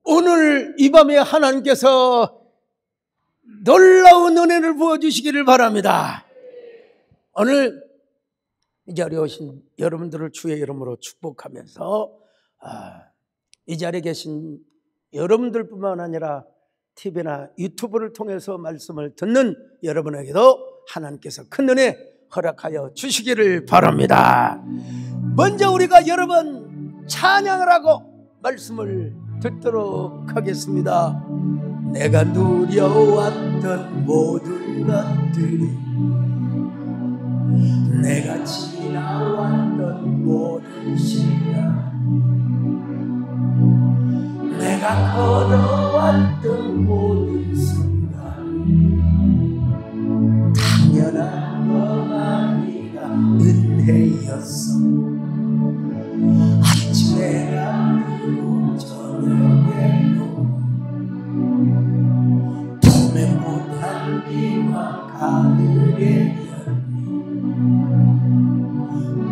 오늘 이 밤에 하나님께서 놀라운 은혜를 부어주시기를 바랍니다. 오늘 이 자리에 오신 여러분들을 주의 이름으로 축복하면서 이 자리에 계신 여러분들뿐만 아니라 TV나 유튜브를 통해서 말씀을 듣는 여러분에게도 하나님께서 큰 은혜 허락하여 주시기를 바랍니다. 먼저 우리가 여러 번 찬양을 하고 말씀을 듣도록 하겠습니다. 내가 누려왔던 모든 것들이, 내가 지나왔던 모든 시간, 내가 걸어왔던 모든 순간, 당연한 건 아니라 은혜였어. 아침에가 뜨고 저녁에도 봄에 못한 비와 가을의 열매,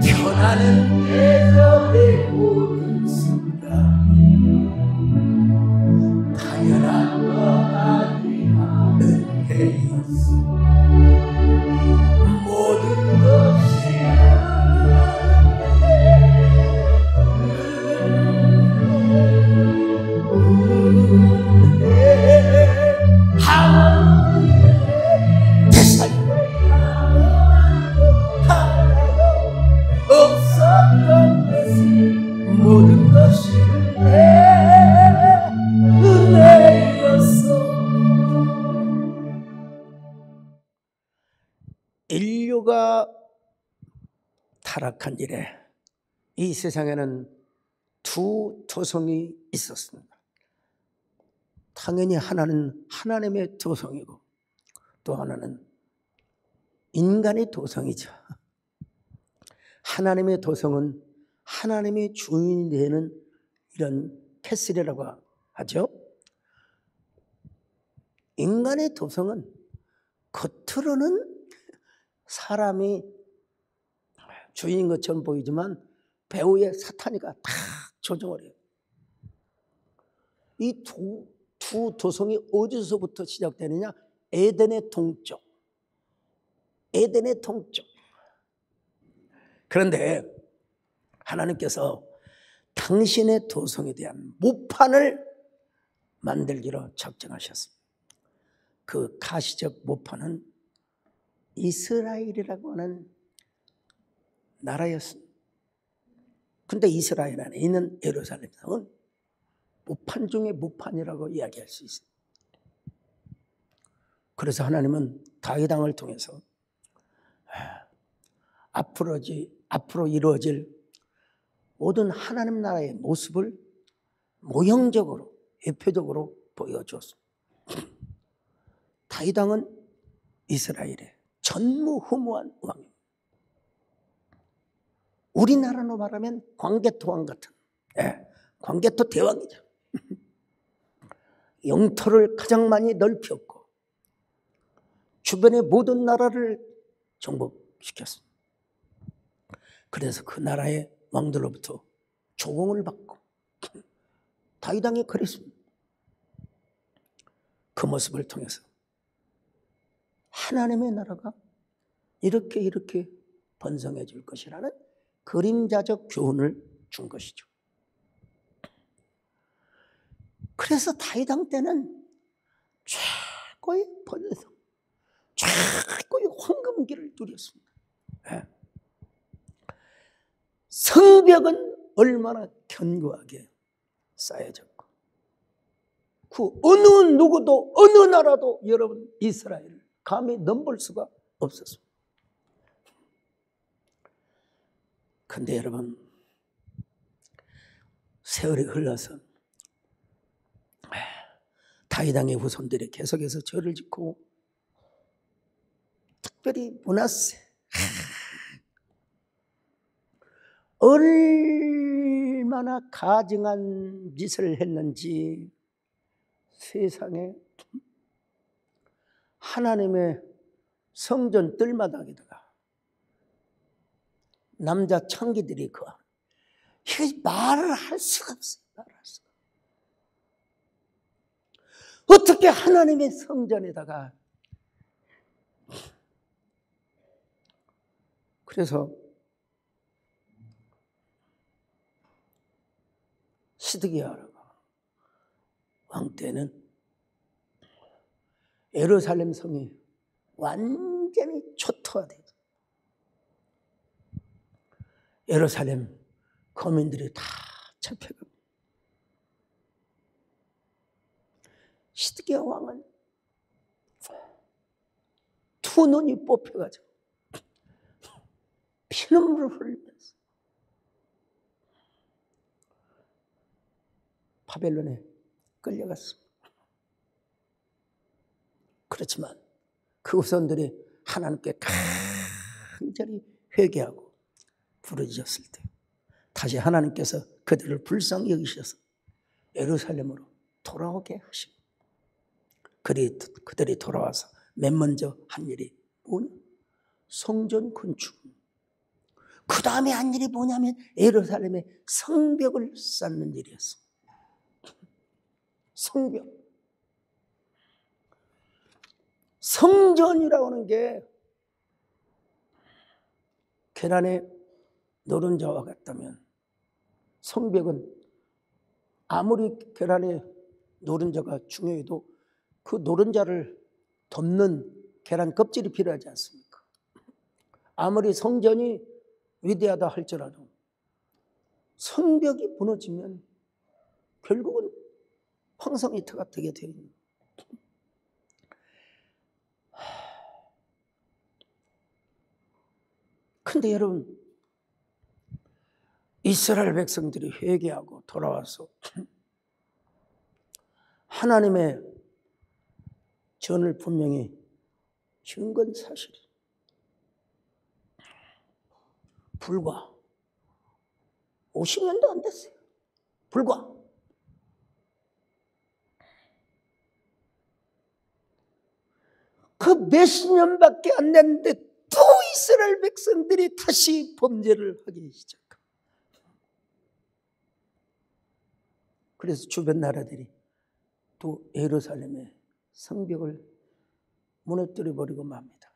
변하는 계절의 모든 순간, 당연한 것 아니라 은혜였어. 모든 것이 모든 것이 은혜였어. 인류가 타락한 이래 이 세상에는 두 도성이 있었습니다. 당연히 하나는 하나님의 도성이고 또 하나는 인간의 도성이죠. 하나님의 도성은 하나님의 주인이 되는 이런 캐슬이라고 하죠. 인간의 도성은 겉으로는 사람이 주인인 것처럼 보이지만 배후에 사탄이가 다 조종을 해요. 이 두 도성이 어디서부터 시작되느냐? 에덴의 동쪽. 에덴의 동쪽. 그런데 하나님께서 당신의 도성에 대한 모판을 만들기로 작정하셨습니다. 그 가시적 모판은 이스라엘이라고 하는 나라였습니다. 근데 이스라엘 안에 있는 예루살렘 성은 모판 중에 모판이라고 이야기할 수 있습니다. 그래서 하나님은 다윗 왕을 통해서 앞으로 이루어질 모든 하나님 나라의 모습을 모형적으로, 예표적으로 보여주었습니다. 다윗 왕은 이스라엘의 전무후무한 왕입니다. 우리나라로 말하면 광개토 왕 같은, 광개토 대왕이죠. 영토를 가장 많이 넓혔고 주변의 모든 나라를 정복시켰습니다. 그래서 그 나라의 왕들로부터 조공을 받고 다윗 왕이 그랬습니다. 그 모습을 통해서 하나님의 나라가 이렇게 번성해질 것이라는 그림자적 교훈을 준 것이죠. 그래서 다윗 왕 때는 최고의 번성, 최고의 황금기를 누렸습니다. 성벽은 얼마나 견고하게 쌓여졌고 그 어느 누구도 어느 나라도 여러분 이스라엘을 감히 넘볼 수가 없었습니다. 그런데 여러분 세월이 흘러서 다윗 왕의 후손들이 계속해서 절을 짓고 특별히 므낫세 얼마나 가증한 짓을 했는지 세상에 하나님의 성전 뜰마당에다가 남자 창기들이 이게 말을 할 수가 없어요. 말을 할 수가. 어떻게 하나님의 성전에다가. 그래서 시드기야 왕 때는 예루살렘 성이 완전히 초토화돼요. 예루살렘 거민들이 다 잡혀갑니다. 시드기야 왕은 두 눈이 뽑혀가지고 피눈물을 흘리면서 바벨론에 끌려갔습니다. 그렇지만 그 후손들이 하나님께 간절히 회개하고 부르짖었을 때 다시 하나님께서 그들을 불쌍히 여기셔서 예루살렘으로 돌아오게 하십니다. 그들이 돌아와서 맨 먼저 한 일이 뭐냐? 성전 건축. 그 다음에 한 일이 뭐냐면 예루살렘의 성벽을 쌓는 일이었습니다. 성벽. 성전이라고 하는 게 계란의 노른자와 같다면 성벽은 아무리 계란의 노른자가 중요해도 그 노른자를 덮는 계란 껍질이 필요하지 않습니까? 아무리 성전이 위대하다 할지라도 성벽이 무너지면 결국은 황성이터가 되게 되어 있는. 근데 여러분, 이스라엘 백성들이 회개하고 돌아와서 하나님의 전을 분명히 지은 건 사실이에요. 불과 50년도 안 됐어요. 불과. 그 몇십 년밖에 안 됐는데 또 이스라엘 백성들이 다시 범죄를 하기 시작합니다. 그래서 주변 나라들이 또 예루살렘의 성벽을 무너뜨려 버리고 맙니다.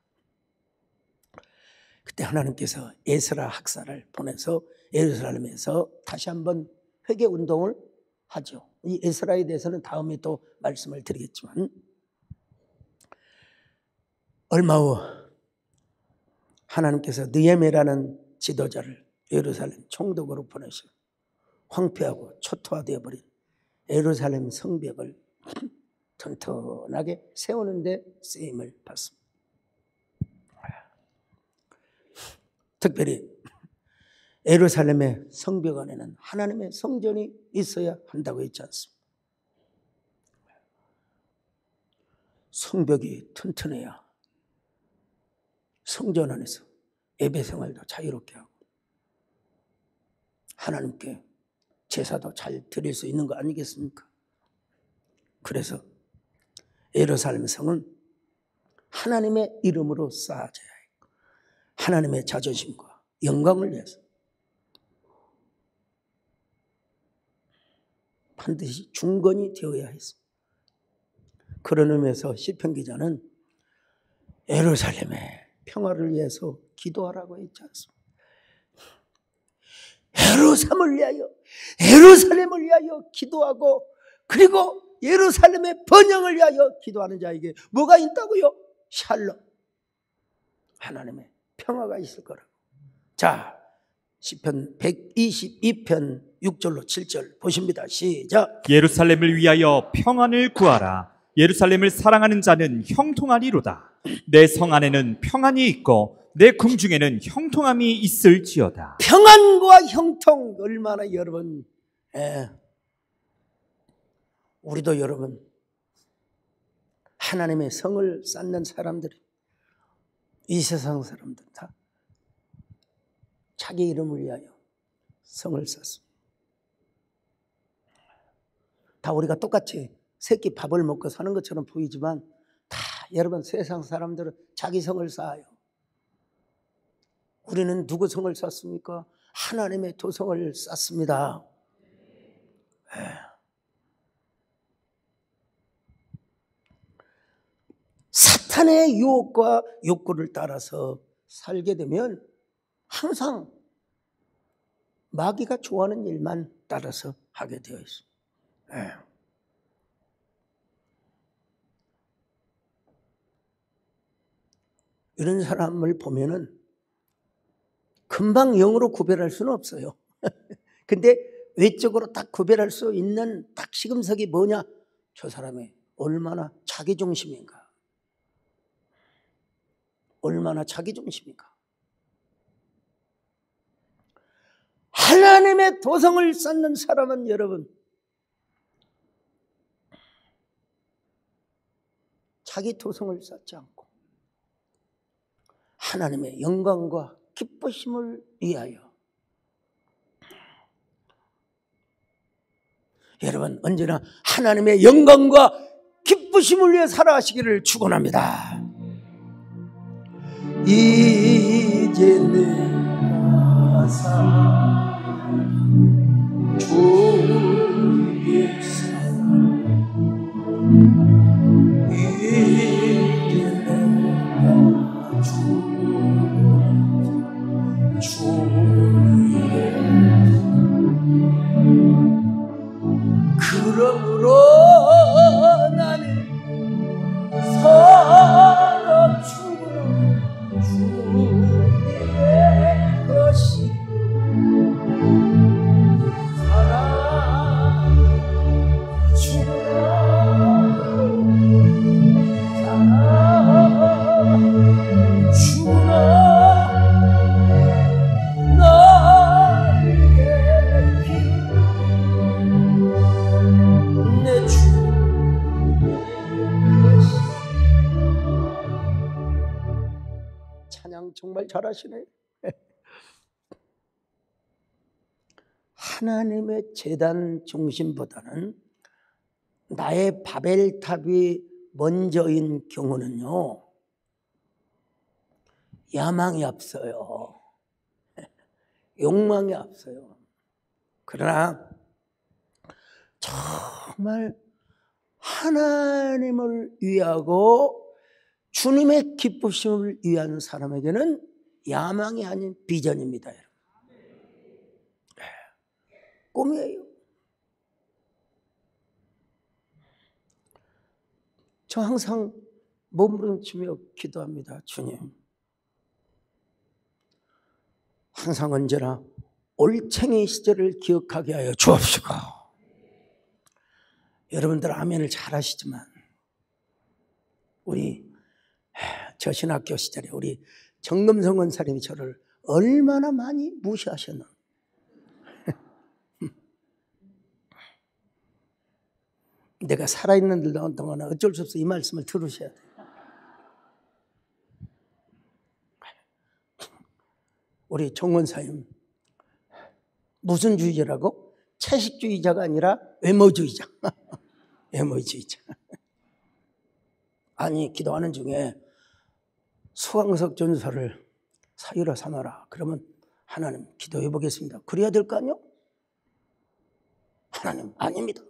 그때 하나님께서 에스라 학사를 보내서 예루살렘에서 다시 한번 회개 운동을 하죠. 이 에스라에 대해서는 다음에 또 말씀을 드리겠지만, 얼마 후 하나님께서 느헤미야라는 지도자를 예루살렘 총독으로 보내셔 황폐하고 초토화되어 버린 예루살렘 성벽을 튼튼하게 세우는 데 쓰임을 받습니다. 특별히 예루살렘의 성벽 안에는 하나님의 성전이 있어야 한다고 했지 않습니까? 성벽이 튼튼해야 성전 안에서 예배 생활도 자유롭게 하고 하나님께 제사도 잘 드릴 수 있는 거 아니겠습니까? 그래서 예루살렘 성은 하나님의 이름으로 쌓아져야 했고 하나님의 자존심과 영광을 위해서 반드시 중건이 되어야 했습니다. 그런 의미에서 시편 기자는 예루살렘의 평화를 위해서 기도하라고 했지 않습니까? 예루살렘을 위하여 기도하고 그리고 예루살렘의 번영을 위하여 기도하는 자에게 뭐가 있다고요? 샬롬. 하나님의 평화가 있을 거라고. 자, 시편 122편 6절로 7절 보십니다. 시작. 예루살렘을 위하여 평안을 구하라. 예루살렘을 사랑하는 자는 형통하리로다. 내 성 안에는 평안이 있고 내 궁중에는 형통함이 있을지어다. 평안과 형통, 얼마나 여러분, 우리도 여러분 하나님의 성을 쌓는 사람들이 이 세상 사람들 다 자기 이름을 위하여 성을 쌓습니다. 다 우리가 똑같이 새끼 밥을 먹고 사는 것처럼 보이지만 다 여러분 세상 사람들은 자기 성을 쌓아요. 우리는 누구 성을 쌓습니까? 하나님의 도성을 쌓습니다. 사탄의 유혹과 욕구를 따라서 살게 되면 항상 마귀가 좋아하는 일만 따라서 하게 되어 있습니다. 이런 사람을 보면은 금방 영으로 구별할 수는 없어요. 근데 외적으로 딱 구별할 수 있는 딱 시금석이 뭐냐? 저 사람이 얼마나 자기중심인가? 얼마나 자기중심인가? 하나님의 도성을 쌓는 사람은 여러분 자기 도성을 쌓지 않고 하나님의 영광과 기쁘심을 위하여 여러분 언제나 하나님의 영광과 기쁘심을 위해 살아가시기를 축원합니다. 이제 내가 산 주의 사랑 이제 내가 주의 그러므로 나는 서로 주는 주의 것이 사랑 주나 나에게 내 주 찬양 정말 잘하시네. 하나님의 제단 중심보다는 나의 바벨탑이 먼저인 경우는요 야망이 앞서요. 욕망이 앞서요. 그러나 정말 하나님을 위하고 주님의 기쁘심을 위한 사람에게는 야망이 아닌 비전입니다. 꿈이에요. 저 항상 몸부림치며 기도합니다. 주님, 항상 언제나 올챙이 시절을 기억하게 하여 주옵시고. 여러분들 아멘을 잘 하시지만 우리 저 신학교 시절에 우리 정금성 원사님이 저를 얼마나 많이 무시하셨나. 내가 살아있는 동안은 어쩔 수 없어 이 말씀을 들으셔야 돼요. 우리 정원사님 무슨 주의자라고? 채식주의자가 아니라 외모주의자. 외모주의자. 아니 기도하는 중에 수강석 전설을 사유로 삼아라. 그러면 하나님 기도해 보겠습니다. 그래야 될 거 아니요? 하나님 아닙니다.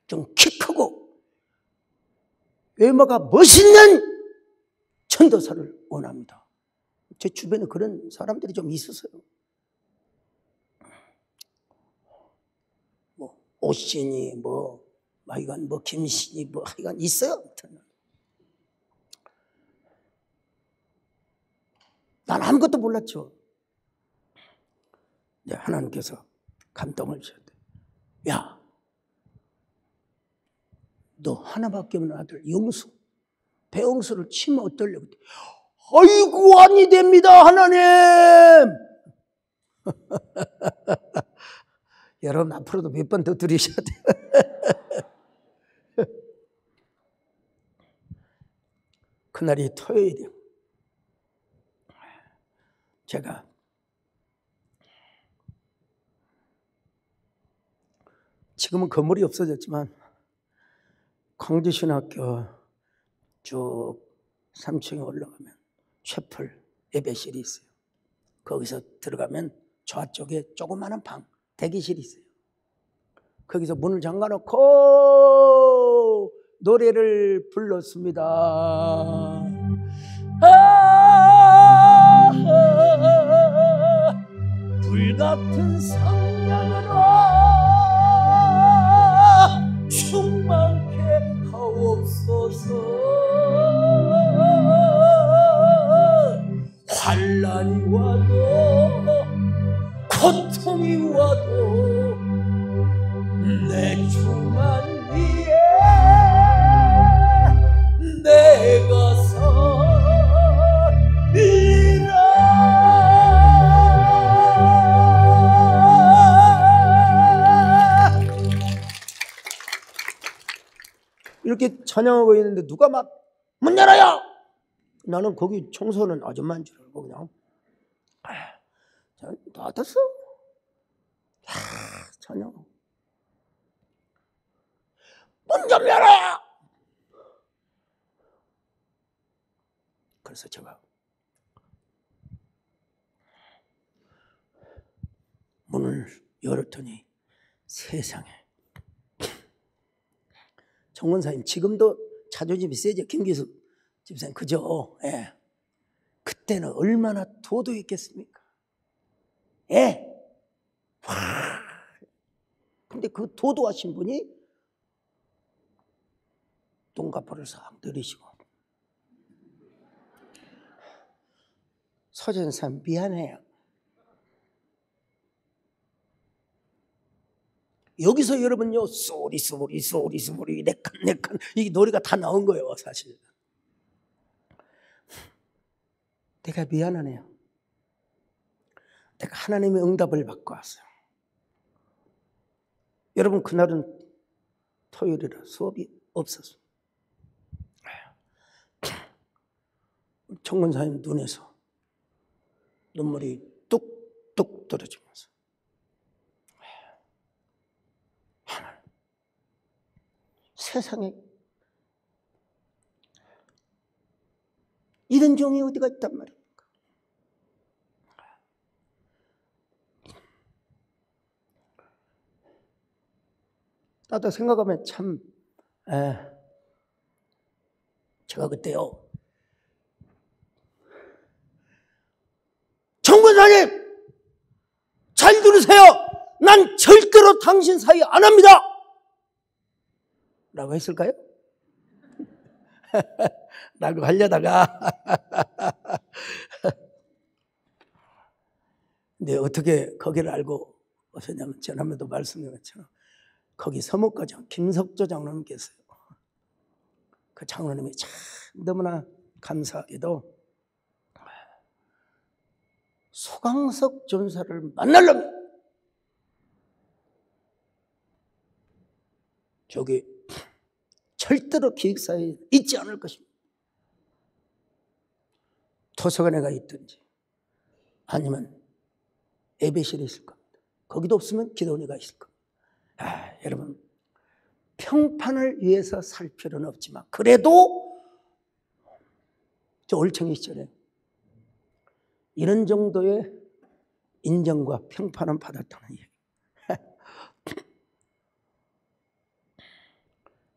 좀 키 크고 외모가 멋있는 전도사를 원합니다. 제 주변에 그런 사람들이 좀 있었어요. 뭐 오신이 하여간 김신이 하여간 있어요. 난 아무것도 몰랐죠. 네, 하나님께서 감동을 주셨대. 야, 너 하나밖에 없는 아들 영수, 배영수를 치면 어떨려고? 아이고 아니 됩니다 하나님. 여러분 앞으로도 몇 번 더 들으셔야 돼요. 그날이 토요일이에요. 제가 지금은 건물이 없어졌지만 광주신학교 쭉 3층에 올라가면 채플 예배실이 있어요. 거기서 들어가면 좌쪽에 조그마한 방, 대기실이 있어요. 거기서 문을 잠가놓고 노래를 불렀습니다. 불같은 성령으로 충만케 하옵소서. 환난이 와도 고통이 와도 내 주만 위에 내가 서리라. 이렇게 찬양하고 있는데 누가 막 문 열어요! 나는 거기 청소는 아줌마인 줄 알고 그냥 놔뒀어. 찬양하고 문 좀 열어요! 그래서 제가 문을 열었더니 세상에 정원사님 지금도 자존심이 세죠. 김기숙 집사님 그죠? 예. 그때는 얼마나 도도했겠습니까? 예. 와. 근데 그 도도하신 분이 똥가포를 싹 내리시고 서전사 미안해요. 여기서 여러분요 쏘리 네칸 이 노래가 다 나온 거예요. 사실 내가 미안하네요. 내가 하나님의 응답을 받고 왔어요. 여러분 그날은 토요일이라 수업이 없었어요. 청근사님 눈에서 눈물이 뚝뚝 떨어지면서 세상에 이런 종이 어디가 있단 말입니까? 나도 생각하면 참 제가 그때요 정권사님 잘 들으세요. 난 절대로 당신 사이 안 합니다 라고 했을까요? 라고 하려다가 근데 어떻게 거기를 알고 오셨냐면 지난번에도 말씀드린 것처럼 거기 서목과장 김석조 장로님 계세요. 그 장로님이 참 너무나 감사하게도 소강석 전사를 만나려면 저기 절대로 기획사에 있지 않을 것입니다. 도서관에가 있든지 아니면 예배실에 있을 겁니다. 거기도 없으면 기도원이가 있을 겁니다. 여러분 평판을 위해서 살 필요는 없지만 그래도 저 올챙이 시절에 이런 정도의 인정과 평판은 받았다는 얘기.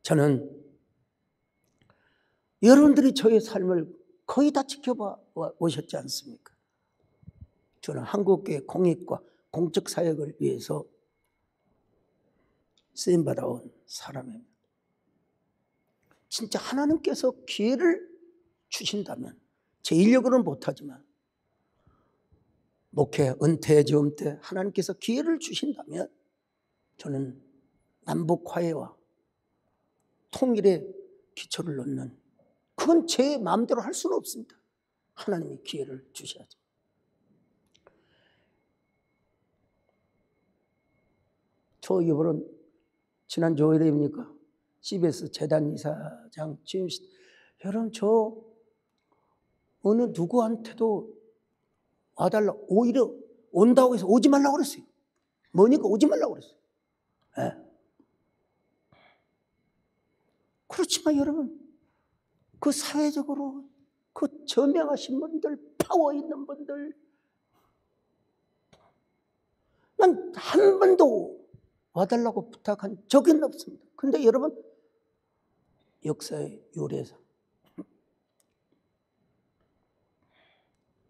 저는 여러분들이 저의 삶을 거의 다 지켜봐 오셨지 않습니까? 저는 한국교회 공익과 공적 사역을 위해서 쓰임받아온 사람입니다. 진짜 하나님께서 기회를 주신다면 제 인력으로는 못하지만 목회 은퇴 즈음 때 하나님께서 기회를 주신다면 저는 남북화해와 통일의 기초를 놓는 그건 제 마음대로 할 수는 없습니다. 하나님이 기회를 주셔야죠. 저 이번은 지난 주일입니까? CBS 재단 이사장 취임식. 여러분 저 어느 누구한테도 와달라 오히려 온다고 해서 오지 말라고 그랬어요. 뭐니까 오지 말라고 그랬어요. 네. 그렇지만 여러분, 그 사회적으로 그 저명하신 분들, 파워 있는 분들, 난 한 번도 와달라고 부탁한 적은 없습니다. 근데 여러분, 역사의 요리에서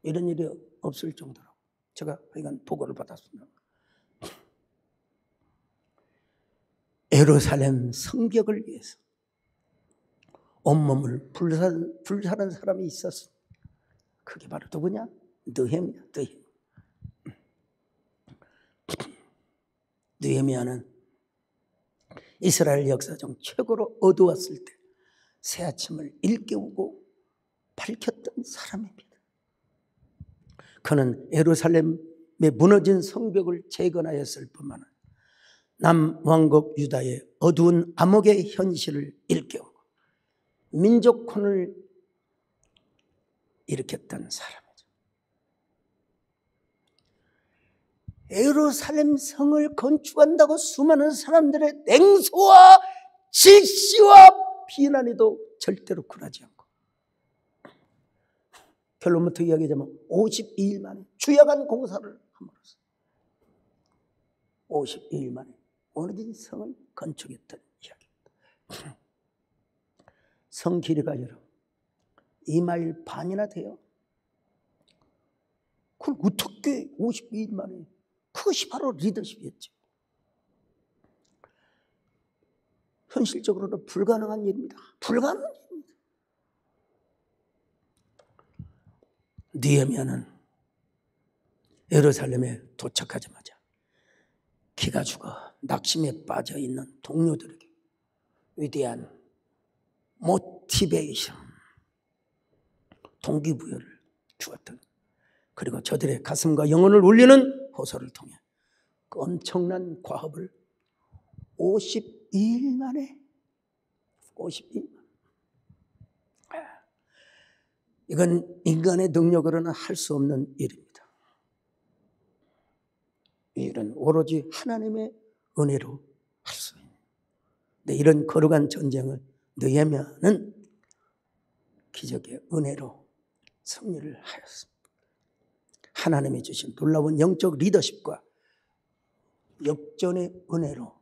이런 일이 없을 정도로 제가 이건 보고를 받았습니다. 예루살렘 성벽을 위해서 온몸을 불사른 사람이 있었어. 그게 바로 누구냐? 느헤미야. 느헤미야는 이스라엘 역사 중 최고로 어두웠을 때 새 아침을 일깨우고 밝혔던 사람입니다. 그는 예루살렘에 무너진 성벽을 재건하였을 뿐만 아니라 남왕국 유다의 어두운 암흑의 현실을 일깨우고 민족혼을 일으켰던 사람이죠. 예루살렘 성을 건축한다고 수많은 사람들의 냉소와 질시와 비난에도 절대로 굴하지 않고, 결론부터 이야기하자면 52일 만에 주야간 공사를 함으로써 52일 만에 무너진 성을 건축했던 이야기입니다. 성 길이가 여러분 2마일 반이나 돼요. 그걸 어떻게 52일 만에, 그것이 바로 리더십이었죠. 현실적으로는 불가능한 일입니다. 불가능한 일입니다. 느헤미야는 예루살렘에 도착하자마자 기가 죽어 낙심에 빠져 있는 동료들에게 위대한 모티베이션, 동기부여를 주었던, 그리고 저들의 가슴과 영혼을 울리는 호소를 통해 그 엄청난 과업을 52일 만에, 52일 만에, 이건 인간의 능력으로는 할 수 없는 일입니다. 이 일은 오로지 하나님의 은혜로 할 수 있는. 근데 이런 거룩한 전쟁을 느헤미야는 기적의 은혜로 승리를 하였습니다. 하나님이 주신 놀라운 영적 리더십과 역전의 은혜로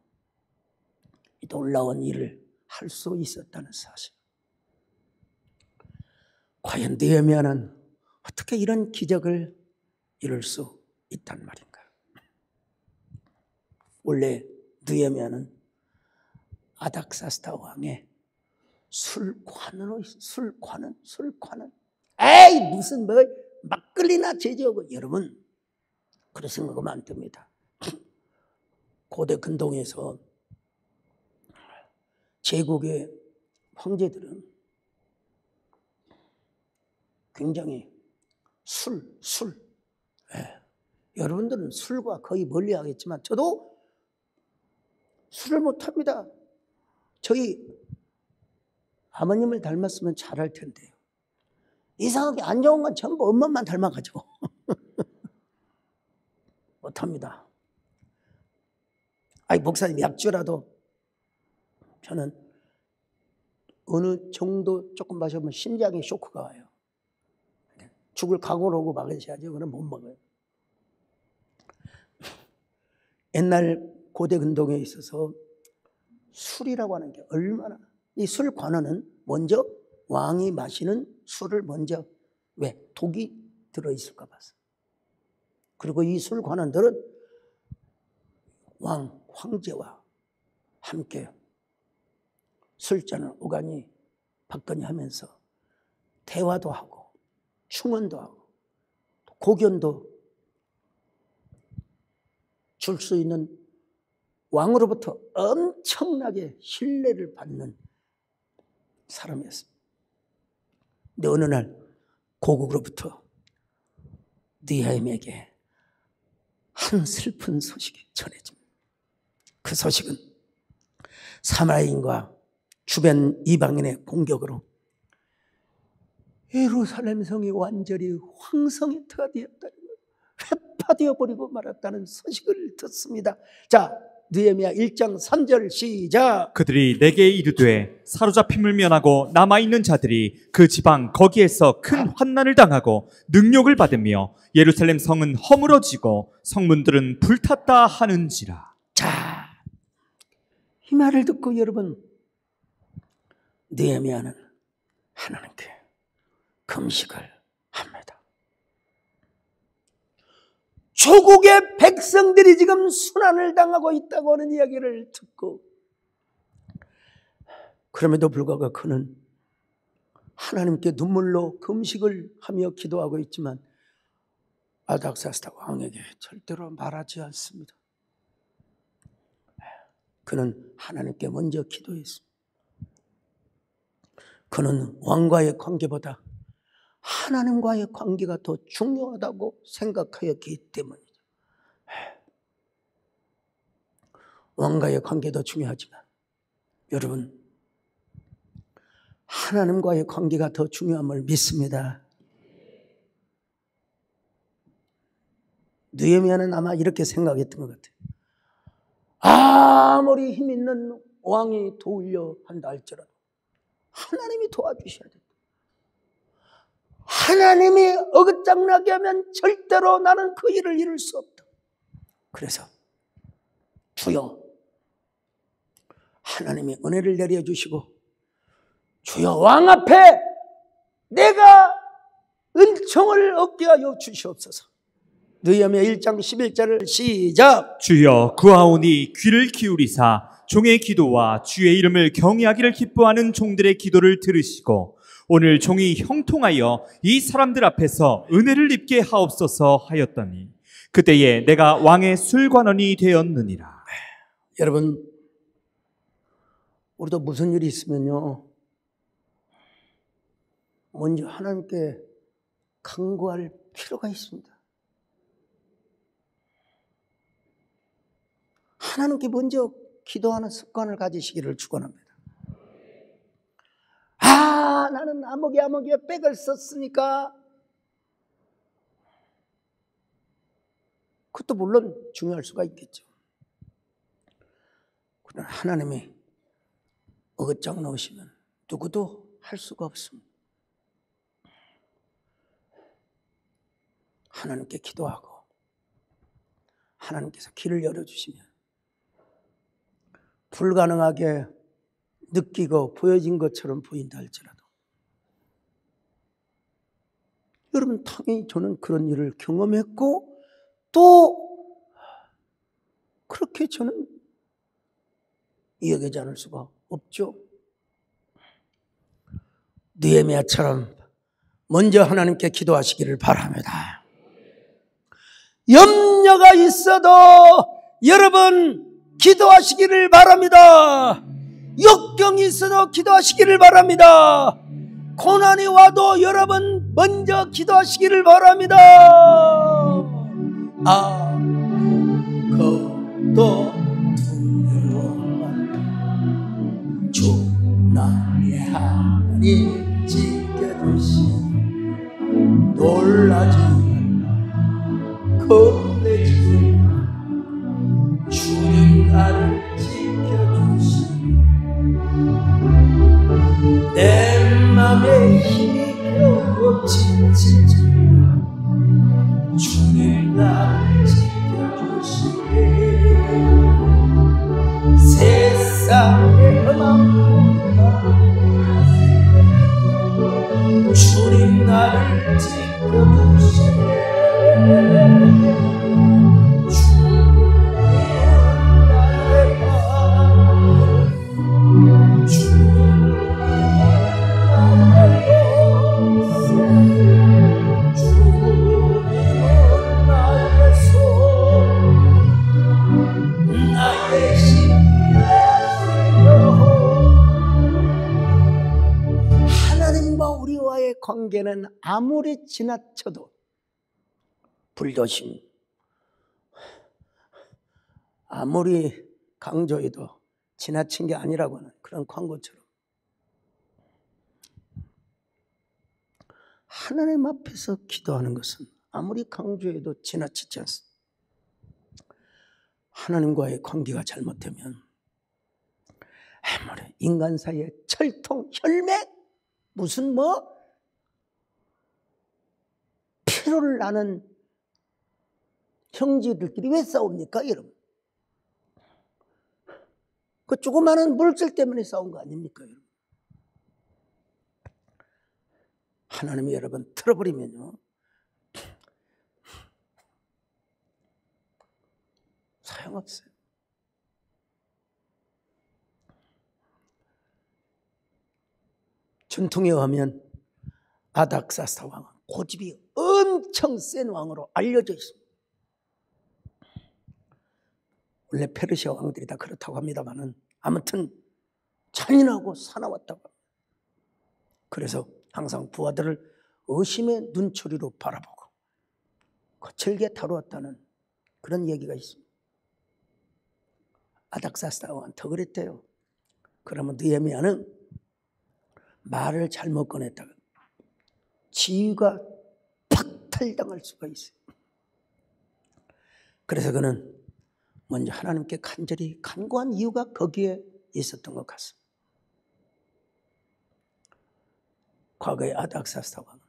이 놀라운 일을 할 수 있었다는 사실. 과연 느헤미야는 어떻게 이런 기적을 이룰 수 있단 말인가? 원래 느헤미야는 아닥사스다 왕의 술관으로 있어요. 술관은 에이 무슨 뭐 막걸리나 제조하고, 여러분 그렇게 생각하면 안 됩니다. 고대 근동에서 제국의 황제들은 굉장히 여러분들은 술과 거의 멀리 하겠지만 저도 술을 못합니다. 저희 아버님을 닮았으면 잘할 텐데요. 이상하게 안 좋은 건 전부 엄마만 닮아가지고 못합니다. 아이 목사님 약주라도 저는 어느 정도 조금 마시면 심장에 쇼크가 와요. 죽을 각오로 하고 막으셔야지 그럼 못 먹어요. 옛날 고대 근동에 있어서 술이라고 하는 게 얼마나, 이 술관원은 먼저 왕이 마시는 술을 먼저, 왜? 독이 들어있을까 봐서. 그리고 이 술관원들은 황제와 함께 술잔을 오가니 박거니 하면서 대화도 하고 충언도 하고 고견도 줄 수 있는 왕으로부터 엄청나게 신뢰를 받는 사람이었습니다. 근데 어느 날 고국으로부터 느헤미야에게 한 슬픈 소식이 전해집니다. 그 소식은 사마리아인과 주변 이방인의 공격으로 예루살렘 성이 완전히 황성애터가 되었다는 거예요. 회파되어 버리고 말았다는 소식을 듣습니다. 자, 느헤미야 1장 3절 시작. 그들이 내게 이르되 사로잡힘을 면하고 남아있는 자들이 그 지방 거기에서 큰 환난을 당하고 능욕을 받으며 예루살렘 성은 허물어지고 성문들은 불탔다 하는지라. 자, 이 말을 듣고 여러분, 느헤미야는 하나님께 금식을 합니다. 조국의 백성들이 지금 순환을 당하고 있다고 하는 이야기를 듣고, 그럼에도 불구하고 그는 하나님께 눈물로 금식을 하며 기도하고 있지만 아닥사스다 왕에게 절대로 말하지 않습니다. 그는 하나님께 먼저 기도했습니다. 그는 왕과의 관계보다 하나님과의 관계가 더 중요하다고 생각하였기 때문이죠. 왕과의 관계도 중요하지만 여러분, 하나님과의 관계가 더 중요함을 믿습니다. 느헤미야는 아마 이렇게 생각했던 것 같아요. 아무리 힘 있는 왕이 도우려 한다 할지라도 하나님이 도와주셔야 된다. 하나님이 어긋장나게 하면 절대로 나는 그 일을 이룰 수 없다. 그래서 주여, 하나님이 은혜를 내려주시고 주여 왕 앞에 내가 은총을 얻게 하여 주시옵소서. 느헤미야 1장 11절을 시작. 주여 구하오니 귀를 기울이사 종의 기도와 주의 이름을 경외하기를 기뻐하는 종들의 기도를 들으시고 오늘 종이 형통하여 이 사람들 앞에서 은혜를 입게 하옵소서 하였더니 그때에 내가 왕의 술관원이 되었느니라. 여러분, 우리도 무슨 일이 있으면요, 먼저 하나님께 간구할 필요가 있습니다. 하나님께 먼저 기도하는 습관을 가지시기를 축원합니다. 나는 아무개 백을 썼으니까, 그것도 물론 중요할 수가 있겠죠. 그러나 하나님이 어긋장 넣으시면 누구도 할 수가 없습니다. 하나님께 기도하고 하나님께서 길을 열어주시면 불가능하게 느끼고 보여진 것처럼 보인다 할지라도 여러분, 당연히 저는 그런 일을 경험했고 또 그렇게 저는 이야기하지 않을 수가 없죠. 느헤미야처럼 먼저 하나님께 기도하시기를 바랍니다. 염려가 있어도 여러분 기도하시기를 바랍니다. 역경이 있어도 기도하시기를 바랍니다. 고난이 와도 여러분 먼저 기도하시기를 바랍니다. 아무것도 두려워한다. 주 나의 하나님 지켜주시니 놀라지 말라 겁내지 말라. 주님 나를 지켜주시니 내 맘에 힘이 겨우 지치지 주님 나를 지켜주시니 세상의 험함보다 주님 나를 지켜주시니 하나님과 우리와의 관계는 아무리 지나쳐도 불도심, 아무리 강조해도 지나친 게 아니라고 하는 그런 광고처럼 하나님 앞에서 기도하는 것은 아무리 강조해도 지나치지 않습니다. 하나님과의 관계가 잘못되면 아무리 인간 사이에 철통, 혈맥, 무슨 피로를 나는 형제들끼리 왜 싸웁니까, 여러분? 그 조그마한 물질 때문에 싸운 거 아닙니까, 여러분? 하나님이 여러분 틀어버리면요, 소용없어요. 전통에 의하면 아닥사스다 왕은 고집이 엄청 센 왕으로 알려져 있습니다. 원래 페르시아 왕들이 다 그렇다고 합니다만은 아무튼 잔인하고 사나웠다고 합니다. 그래서 항상 부하들을 의심의 눈초리로 바라보고 거칠게 다루었다는 그런 얘기가 있습니다. 아닥사스다 왕은 더 그랬대요. 그러면 느헤미야는 말을 잘못 꺼냈다가 지위가 박탈당할 수가 있어요. 그래서 그는 먼저 하나님께 간절히 간구한 이유가 거기에 있었던 것 같습니다. 과거의 아닥사스다 왕은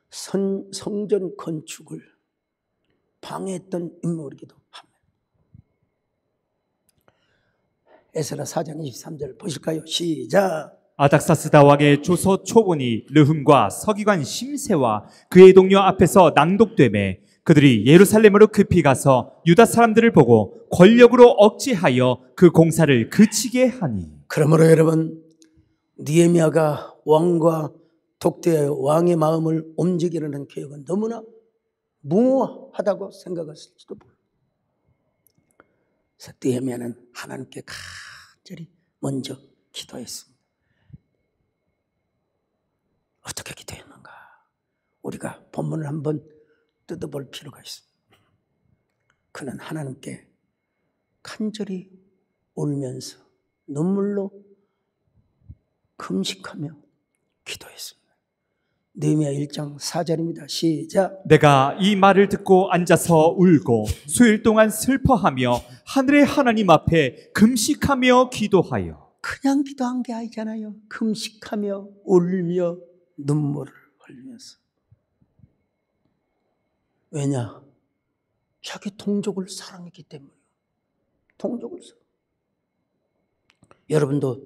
성전 건축을 방해했던 인물이기도 합니다. 에스라 4장 23절 보실까요? 시작. 아닥사스다 왕의 조서 초본이 르흠과 서기관 심세와 그의 동료 앞에서 낭독되매 그들이 예루살렘으로 급히 가서 유다 사람들을 보고 권력으로 억제하여 그 공사를 그치게 하니. 그러므로 여러분, 느헤미야가 왕과 독대하여 왕의 마음을 움직이려는 계획은 너무나 무모하다고 생각했을지도 모릅니다. 그래서 느헤미야는 하나님께 간절히 먼저 기도했습니다. 어떻게 기도했는가? 우리가 본문을 한번 뜯어볼 필요가 있습니다. 그는 하나님께 간절히 울면서 눈물로 금식하며 기도했습니다. 느헤미야 1장 4절입니다. 시작. 내가 이 말을 듣고 앉아서 울고 수일 동안 슬퍼하며 하늘의 하나님 앞에 금식하며 기도하여. 그냥 기도한 게 아니잖아요. 금식하며 울며 눈물을 흘리면서. 왜냐? 자기 동족을 사랑했기 때문이에요. 동족을 사랑. 여러분도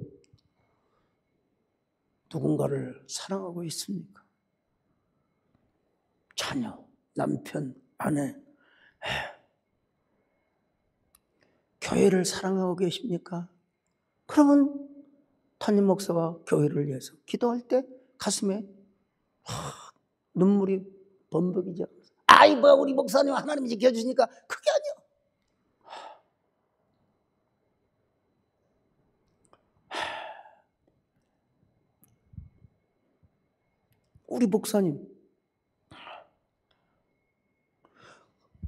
누군가를 사랑하고 있습니까? 자녀, 남편, 아내, 교회를 사랑하고 계십니까? 그러면 담임 목사가 교회를 위해서 기도할 때 가슴에 눈물이 범벅이죠. 아이 뭐 우리 목사님 하나님이 지켜주시니까. 그게 아니야. 우리 목사님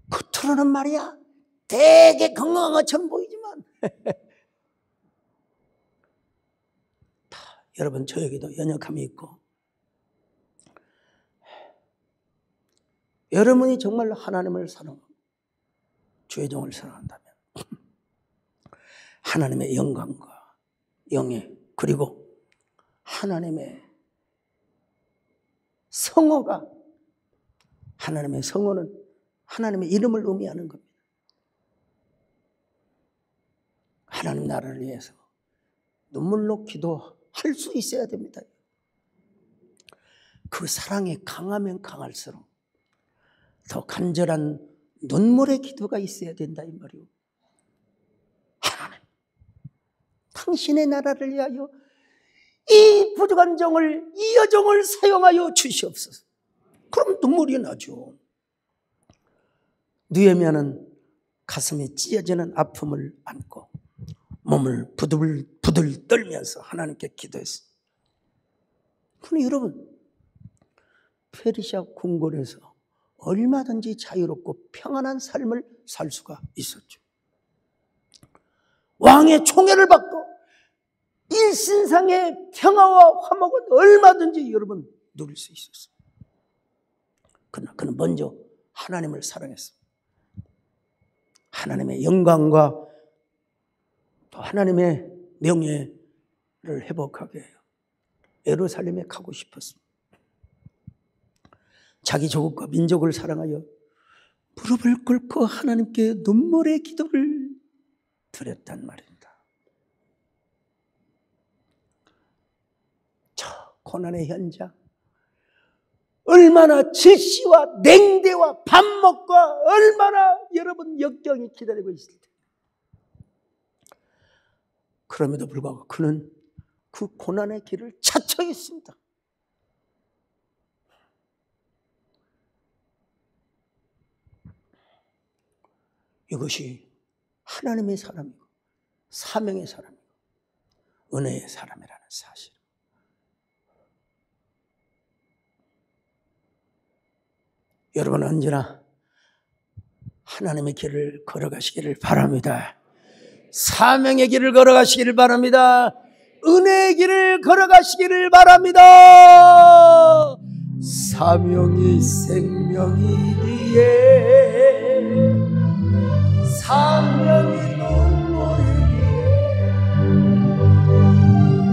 겉으로는 말이야 되게 건강한 것처럼 보이지만 여러분 저에게도 연약함이 있고, 여러분이 정말로 하나님을 사랑하고 주의 종을 사랑한다면 하나님의 영광과 영예 그리고 하나님의 성호가, 하나님의 성호는 하나님의 이름을 의미하는 겁니다. 하나님 나라를 위해서 눈물로 기도할 수 있어야 됩니다. 그 사랑이 강하면 강할수록 더 간절한 눈물의 기도가 있어야 된다 이 말이요. 하나님, 당신의 나라를 위하여 이 부족한 종을, 이 여종을 사용하여 주시옵소서. 그럼 눈물이 나죠. 느헤미야는 가슴이 찢어지는 아픔을 안고 몸을 부들부들 떨면서 하나님께 기도했습니다. 그런데 여러분, 페르시아 궁궐에서 얼마든지 자유롭고 평안한 삶을 살 수가 있었죠. 왕의 총애를 받고 일신상의 평화와 화목은 얼마든지 여러분 누릴 수 있었어요. 그러나 그는 먼저 하나님을 사랑했습니다. 하나님의 영광과 또 하나님의 명예를 회복하게 해요. 예루살렘에 가고 싶었습니다. 자기 조국과 민족을 사랑하여 무릎을 꿇고 하나님께 눈물의 기도를 드렸단 말입니다. 저 고난의 현장, 얼마나 질시와 냉대와 반목과 얼마나 여러분 역경이 기다리고 있을 때, 그럼에도 불구하고 그는 그 고난의 길을 자처했습니다. 이것이 하나님의 사람이고 사명의 사람이고 은혜의 사람이라는 사실. 여러분 언제나 하나님의 길을 걸어가시기를 바랍니다. 사명의 길을 걸어가시기를 바랍니다. 은혜의 길을 걸어가시기를 바랍니다. 사명이 생명이기에 사명이 눈물이기에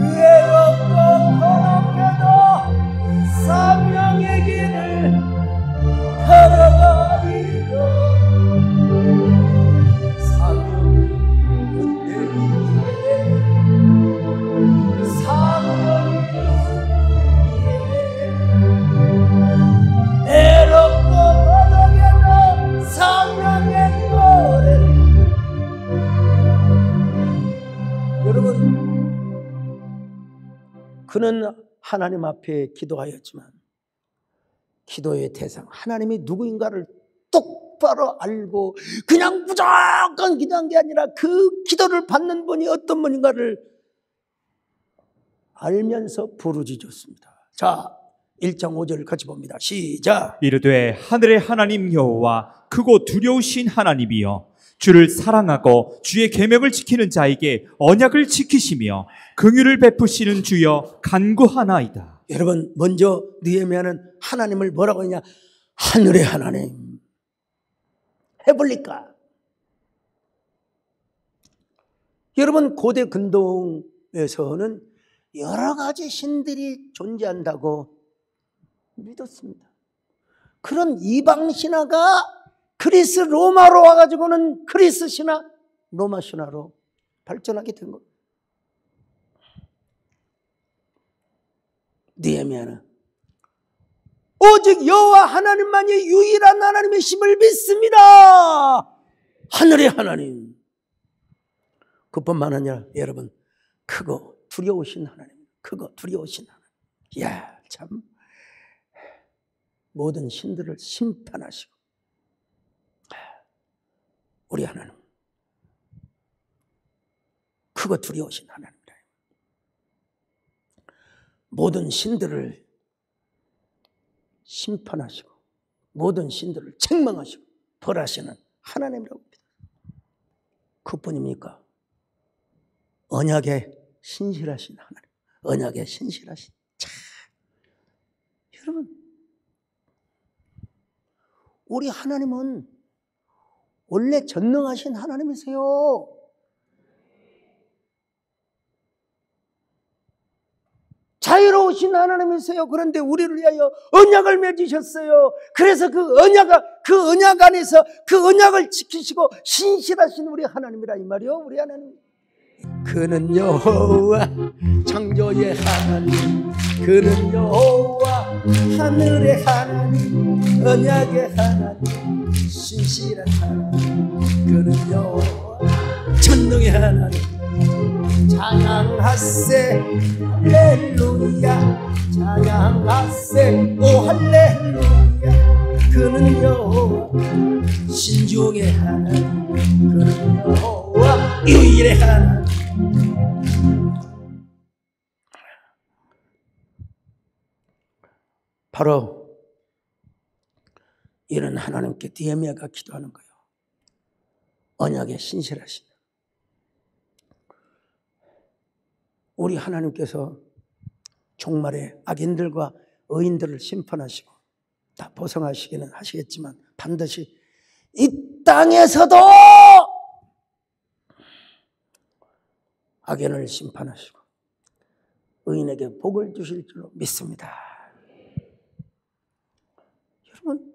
외롭고 고독해도 사명의 길을 걸어가리라. 사명이 은혜이기에 사명이 눈물이기에 외롭고 고독해도 사명의 거래를. 여러분, 그는 하나님 앞에 기도하였지만 기도의 대상 하나님이 누구인가를 똑바로 알고 그냥 무조건 기도한 게 아니라 그 기도를 받는 분이 어떤 분인가를 알면서 부르짖었습니다. 자, 1장 5절 같이 봅니다. 시작. 이르되 하늘의 하나님 여호와 크고 두려우신 하나님이여 주를 사랑하고 주의 계명을 지키는 자에게 언약을 지키시며 긍휼을 베푸시는 주여 간구하나이다. 여러분, 먼저 느헤미야는 하나님을 뭐라고 하냐? 하늘의 하나님 해볼까? 여러분, 고대 근동에서는 여러 가지 신들이 존재한다고 믿었습니다. 그런 이방 신화가 그리스 로마로 와가지고는 그리스 신화, 로마 신화로 발전하게 된 겁니다. 느헤미야는 오직 여호와 하나님만이 유일한 하나님의 힘을 믿습니다. 하늘의 하나님. 그뿐만 아니라 여러분, 크고 두려우신 하나님, 크고 두려우신 하나님. 이야, 참 모든 신들을 심판하시고 우리 하나님 크고 두려우신 하나님이다. 모든 신들을 심판하시고 모든 신들을 책망하시고 벌하시는 하나님이라고 합니다. 그뿐입니까? 언약에 신실하신 하나님, 언약에 신실하신. 참, 여러분, 우리 하나님은 원래 전능하신 하나님이세요. 자유로우신 하나님이세요. 그런데 우리를 위하여 언약을 맺으셨어요. 그래서 그 언약 안에서 그 언약을 지키시고 신실하신 우리 하나님이라 이 말이요. 우리 하나님. 그는 여호와 창조의 하나님, 그는 여호와 하늘의 하나님, 언약의 하나님, 신실한 하나님, 그는 여호와 전능의 하나님. 찬양하세 할렐루야, 찬양하세 오 할렐루야. 그는 여호와 신중의 하나님, 그는 여호와 유일의 하나님. 바로 이런 하나님께 느헤미야가 기도하는 거예요. 언약에 신실하시다. 우리 하나님께서 종말에 악인들과 의인들을 심판하시고 다 보상하시기는 하시겠지만 반드시 이 땅에서도 악인을 심판하시고 의인에게 복을 주실 줄로 믿습니다. 여러분,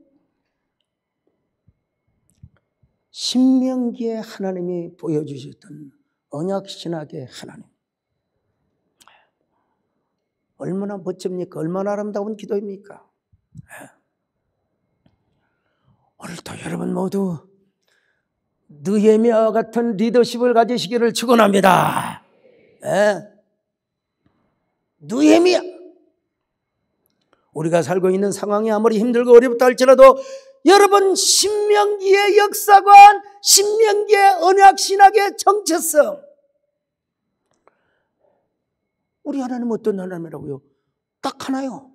신명기에 하나님이 보여주셨던 언약신학의 하나님, 얼마나 멋집니까? 얼마나 아름다운 기도입니까? 오늘도 여러분 모두 느헤미야와 같은 리더십을 가지시기를 축원합니다. 느헤미야, 우리가 살고 있는 상황이 아무리 힘들고 어렵다 할지라도 여러분, 신명기의 역사관, 신명기의 언약신학의 정체성, 우리 하나님 어떤 하나님이라고요? 딱 하나요.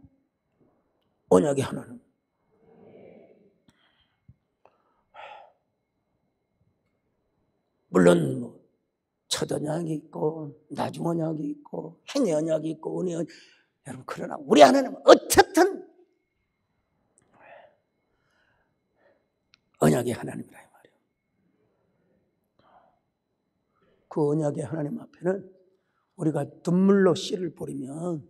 언약의 하나님. 물론 뭐 첫 언약이 있고 나중 언약이 있고 행위 언약이 있고 은혜 언약, 여러분, 그러나 우리 하나님은 어쨌든 언약의 하나님이라 이 말이에요. 그 언약의 하나님 앞에는 우리가 눈물로 씨를 뿌리면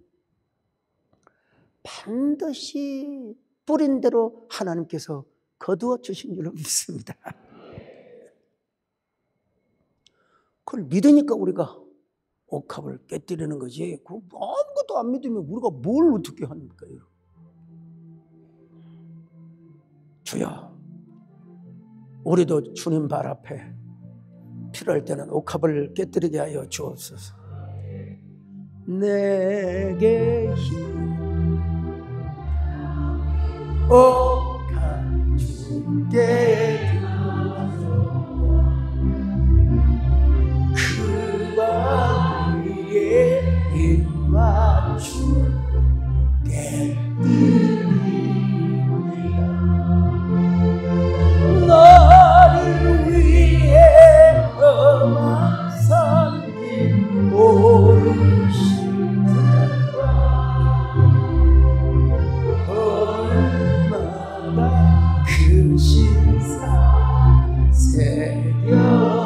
반드시 뿌린 대로 하나님께서 거두어 주신 줄로 믿습니다. 그걸 믿으니까 우리가 옥합을 깨뜨리는 거지, 그 아무것도 안 믿으면 우리가 뭘 어떻게 합니까? 주여, 우리도 주님 발 앞에 필요할 때는 옥합을 깨뜨리게 하여 주옵소서. 내게 힘 옥합 주께 그와 위에 힘 맞추게 너를 위해 험한 산길 오르시더라. 얼마나 크신 사 새겨오.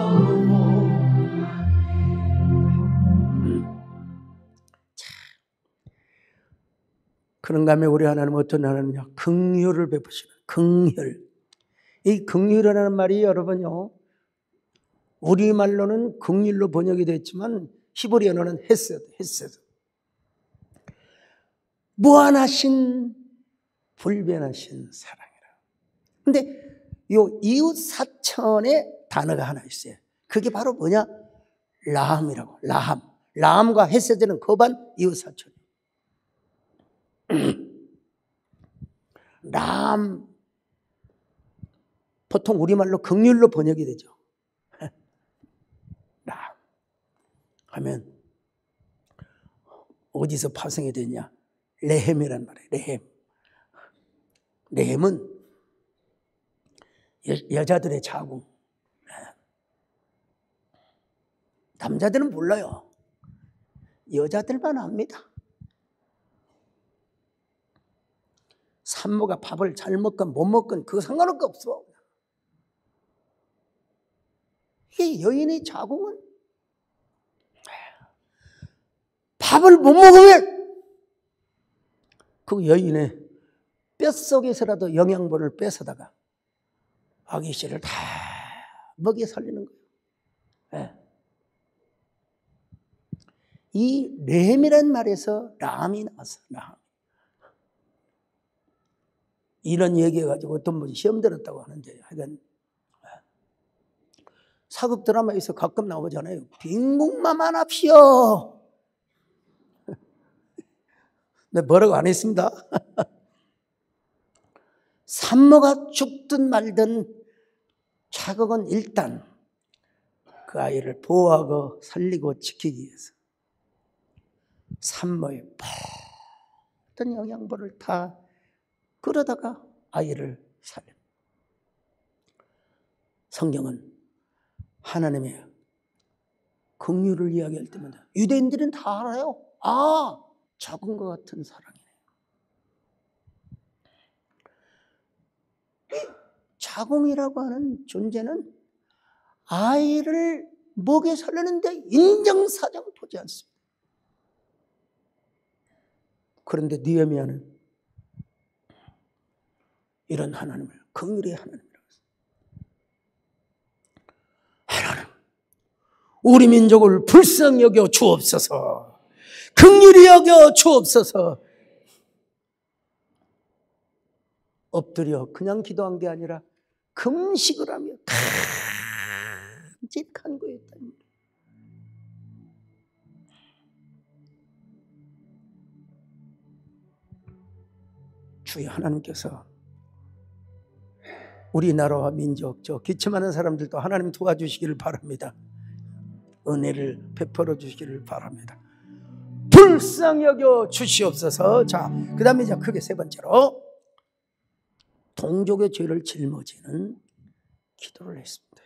그런가 하면 우리 하나님은 어떤 하나님이냐? 긍휼을 베푸시는 긍휼. 이 긍휼이라는 말이 여러분요, 우리말로는 긍휼로 번역이 됐지만 히브리어는 헤세드. 무한하신 불변하신 사랑이라. 근데 요 이웃 사천의 단어가 하나 있어요. 그게 바로 뭐냐? 라함이라고. 라함과 헤세드는 거반 이웃 사천. 람, 보통 우리말로 긍휼로 번역이 되죠. 람 하면 어디서 파생이 되냐? 레헴이란 말이에요. 레헴은 여자들의 자궁. 남자들은 몰라요. 여자들만 압니다. 산모가 밥을 잘 먹건 못 먹건 그거 상관없어. 이 여인의 자궁은 밥을 못 먹으면 그 여인의 뼛속에서라도 영양분을 뺏어다가 아기 씨를 다 먹여 살리는 거예요. 네. 이 렘이란 말에서 람이 나왔어. 람. 이런 얘기해가지고 어떤 분이 시험 들었다고 하는데, 하여간 사극 드라마에서 가끔 나오잖아요. 빈궁만 합시오. 네, 뭐라고 안 했습니다. 산모가 죽든 말든 자극은 일단 그 아이를 보호하고 살리고 지키기 위해서 산모의 모든 영양분을 다 끌어다가 아이를 살립니다. 성경은 하나님의 긍휼을 이야기할 때마다 유대인들은 다 알아요. 아, 자궁과 같은 사랑이네. 자궁이라고 하는 존재는 아이를 먹여 살리는데 인정사정 보지 않습니다. 그런데 느헤미야는 이런 하나님을, 긍휼의 하나님이라고 했습니다. 하나님, 우리 민족을 불쌍히 여겨 주옵소서. 긍휼히 여겨 주옵소서. 엎드려 그냥 기도한 게 아니라 금식을 하며 깜찍한 거였다니. 주의 하나님께서 우리나라와 민족, 저 기침하는 사람들도 하나님 도와주시기를 바랍니다. 은혜를 베풀어 주시기를 바랍니다. 불쌍히 여겨 주시옵소서. 자, 그 다음에 이제 크게 세 번째로 동족의 죄를 짊어지는 기도를 했습니다.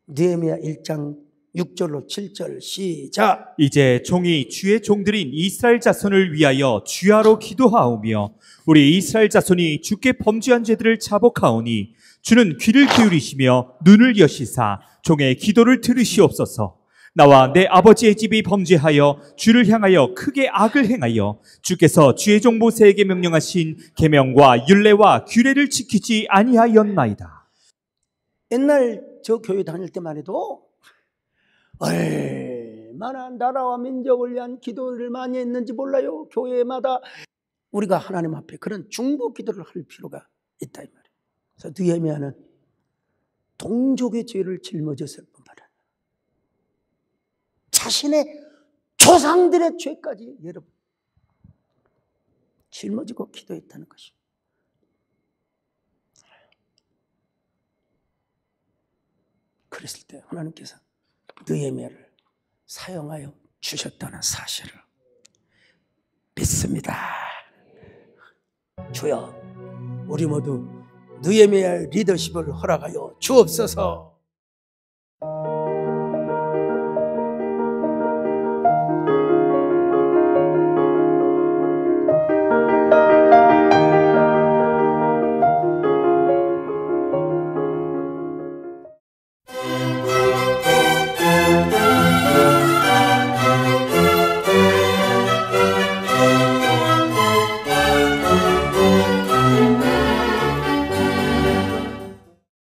느헤미야 1장 6절로 7절 시작. 이제 종이 주의 종들인 이스라엘 자손을 위하여 주야로 기도하오며 우리 이스라엘 자손이 주께 범죄한 죄들을 자복하오니 주는 귀를 기울이시며 눈을 여시사 종의 기도를 들으시옵소서. 나와 내 아버지의 집이 범죄하여 주를 향하여 크게 악을 행하여 주께서 주의 종 모세에게 명령하신 계명과 율례와 규례를 지키지 아니하였나이다. 옛날 저 교회 다닐 때만 해도 얼마나 나라와 민족을 위한 기도를 많이 했는지 몰라요. 교회마다 우리가 하나님 앞에 그런 중보 기도를 할 필요가 있다 이 말이에요. 그래서 느헤미야는 동족의 죄를 짊어졌을 뿐만 아니라 자신의 조상들의 죄까지 여러분 짊어지고 기도했다는 것이죠. 그랬을 때 하나님께서 느헤미야를 사용하여 주셨다는 사실을 믿습니다. 주여, 우리 모두 느헤미야의 리더십을 허락하여 주옵소서.